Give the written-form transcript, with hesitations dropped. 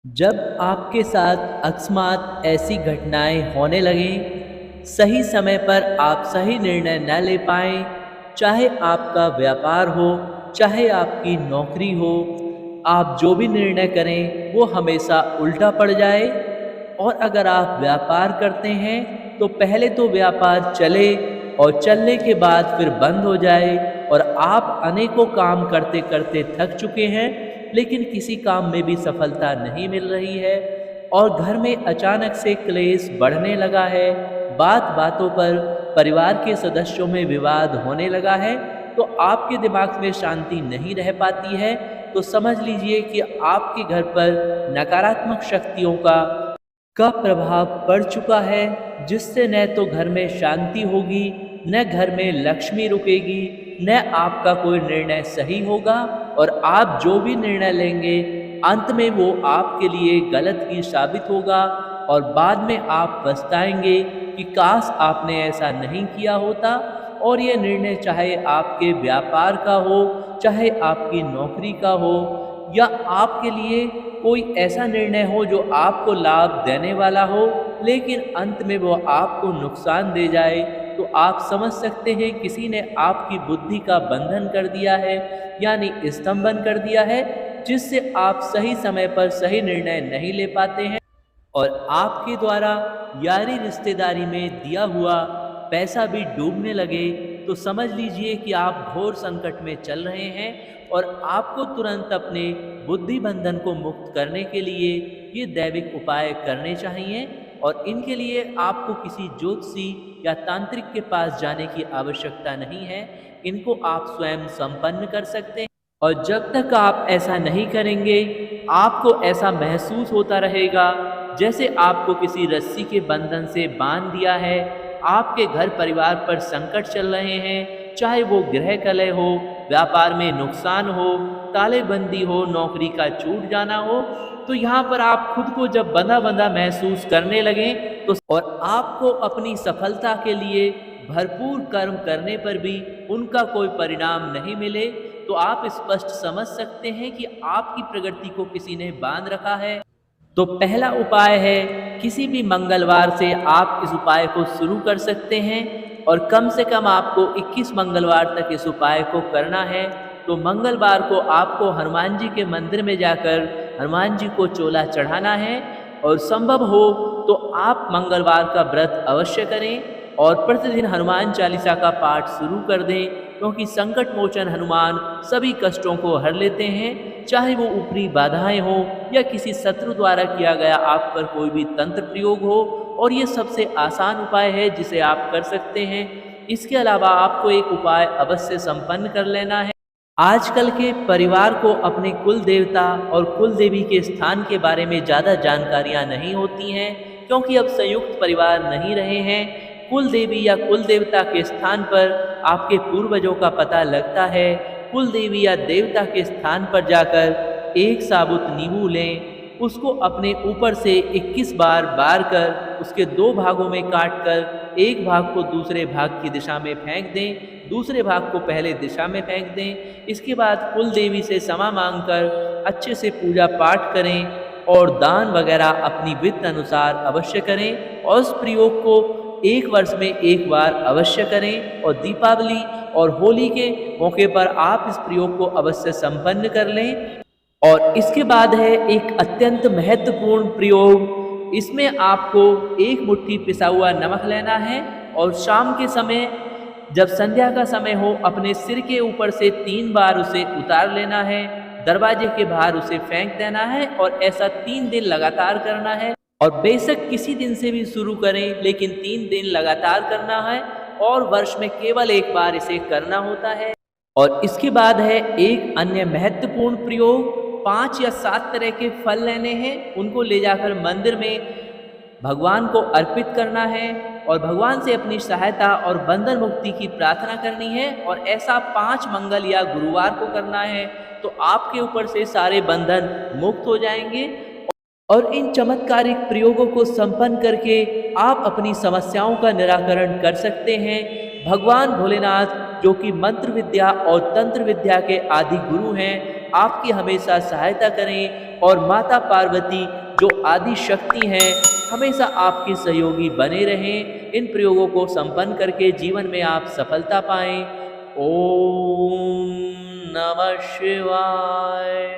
जब आपके साथ अकस्मात ऐसी घटनाएं होने लगें, सही समय पर आप सही निर्णय न ले पाएं, चाहे आपका व्यापार हो, चाहे आपकी नौकरी हो, आप जो भी निर्णय करें वो हमेशा उल्टा पड़ जाए। और अगर आप व्यापार करते हैं तो पहले तो व्यापार चले और चलने के बाद फिर बंद हो जाए और आप अनेकों काम करते करते थक चुके हैं, लेकिन किसी काम में भी सफलता नहीं मिल रही है और घर में अचानक से क्लेश बढ़ने लगा है, बात बातों पर परिवार के सदस्यों में विवाद होने लगा है, तो आपके दिमाग में शांति नहीं रह पाती है। तो समझ लीजिए कि आपके घर पर नकारात्मक शक्तियों का प्रभाव पड़ चुका है, जिससे न तो घर में शांति होगी, न घर में लक्ष्मी रुकेगी, न आपका कोई निर्णय सही होगा और आप जो भी निर्णय लेंगे अंत में वो आपके लिए गलत ही साबित होगा और बाद में आप पछताएंगे कि काश आपने ऐसा नहीं किया होता। और ये निर्णय चाहे आपके व्यापार का हो, चाहे आपकी नौकरी का हो, या आपके लिए कोई ऐसा निर्णय हो जो आपको लाभ देने वाला हो, लेकिन अंत में वो आपको नुकसान दे जाए, तो आप समझ सकते हैं किसी ने आपकी बुद्धि का बंधन कर दिया है, यानी स्तंभन कर दिया है, जिससे आप सही समय पर सही निर्णय नहीं ले पाते हैं और आपके द्वारा यारी रिश्तेदारी में दिया हुआ पैसा भी डूबने लगे। तो समझ लीजिए कि आप घोर संकट में चल रहे हैं और आपको तुरंत अपने बुद्धि बंधन को मुक्त करने के लिए ये दैविक उपाय करने चाहिए और इनके लिए आपको किसी ज्योतिषी या तांत्रिक के पास जाने की आवश्यकता नहीं है। इनको आप स्वयं संपन्न कर सकते हैं और जब तक आप ऐसा नहीं करेंगे, आपको ऐसा महसूस होता रहेगा जैसे आपको किसी रस्सी के बंधन से बांध दिया है। आपके घर परिवार पर संकट चल रहे हैं, चाहे वो गृह कलह हो, व्यापार में नुकसान हो, तालेबंदी हो, नौकरी का छूट जाना हो। तो यहाँ पर आप खुद को जब बंधा बंधा महसूस करने लगें तो और आपको अपनी सफलता के लिए भरपूर कर्म करने पर भी उनका कोई परिणाम नहीं मिले, तो आप स्पष्ट समझ सकते हैं कि आपकी प्रगति को किसी ने बांध रखा है। तो पहला उपाय है, किसी भी मंगलवार से आप इस उपाय को शुरू कर सकते हैं और कम से कम आपको 21 मंगलवार तक इस उपाय को करना है। तो मंगलवार को आपको हनुमान जी के मंदिर में जाकर हनुमान जी को चोला चढ़ाना है और संभव हो तो आप मंगलवार का व्रत अवश्य करें और प्रतिदिन हनुमान चालीसा का पाठ शुरू कर दें, क्योंकि संकट मोचन हनुमान सभी कष्टों को हर लेते हैं, चाहे वो ऊपरी बाधाएं हो या किसी शत्रु द्वारा किया गया आप पर कोई भी तंत्र प्रयोग हो। और ये सबसे आसान उपाय है जिसे आप कर सकते हैं। इसके अलावा आपको एक उपाय अवश्य संपन्न कर लेना है। आजकल के परिवार को अपने कुल देवता और कुल देवी के स्थान के बारे में ज़्यादा जानकारियाँ नहीं होती हैं, क्योंकि अब संयुक्त परिवार नहीं रहे हैं। कुल देवी या कुल देवता के स्थान पर आपके पूर्वजों का पता लगता है। कुल देवी या देवता के स्थान पर जाकर एक साबुत नींबू लें, उसको अपने ऊपर से 21 बार बार कर उसके 2 भागों में काट कर एक भाग को दूसरे भाग की दिशा में फेंक दें, दूसरे भाग को पहले दिशा में फेंक दें। इसके बाद कुल देवी से क्षमा मांगकर अच्छे से पूजा पाठ करें और दान वगैरह अपनी वित्त अनुसार अवश्य करें और उस प्रयोग को 1 वर्ष में 1 बार अवश्य करें और दीपावली और होली के मौके पर आप इस प्रयोग को अवश्य संपन्न कर लें। और इसके बाद है एक अत्यंत महत्वपूर्ण प्रयोग। इसमें आपको 1 मुट्ठी पिसा हुआ नमक लेना है और शाम के समय जब संध्या का समय हो अपने सिर के ऊपर से 3 बार उसे उतार लेना है, दरवाजे के बाहर उसे फेंक देना है और ऐसा 3 दिन लगातार करना है। और बेशक किसी दिन से भी शुरू करें, लेकिन 3 दिन लगातार करना है और वर्ष में केवल 1 बार इसे करना होता है। और इसके बाद है एक अन्य महत्वपूर्ण प्रयोग। 5 या 7 तरह के फल लेने हैं, उनको ले जाकर मंदिर में भगवान को अर्पित करना है और भगवान से अपनी सहायता और बंधन मुक्ति की प्रार्थना करनी है और ऐसा 5 मंगल या गुरुवार को करना है। तो आपके ऊपर से सारे बंधन मुक्त हो जाएंगे और इन चमत्कारिक प्रयोगों को संपन्न करके आप अपनी समस्याओं का निराकरण कर सकते हैं। भगवान भोलेनाथ जो कि मंत्र विद्या और तंत्र विद्या के आदि गुरु हैं, आपकी हमेशा सहायता करें और माता पार्वती जो आदि शक्ति हैं हमेशा आपके सहयोगी बने रहें। इन प्रयोगों को संपन्न करके जीवन में आप सफलता पाएं। ओम नमः शिवाय।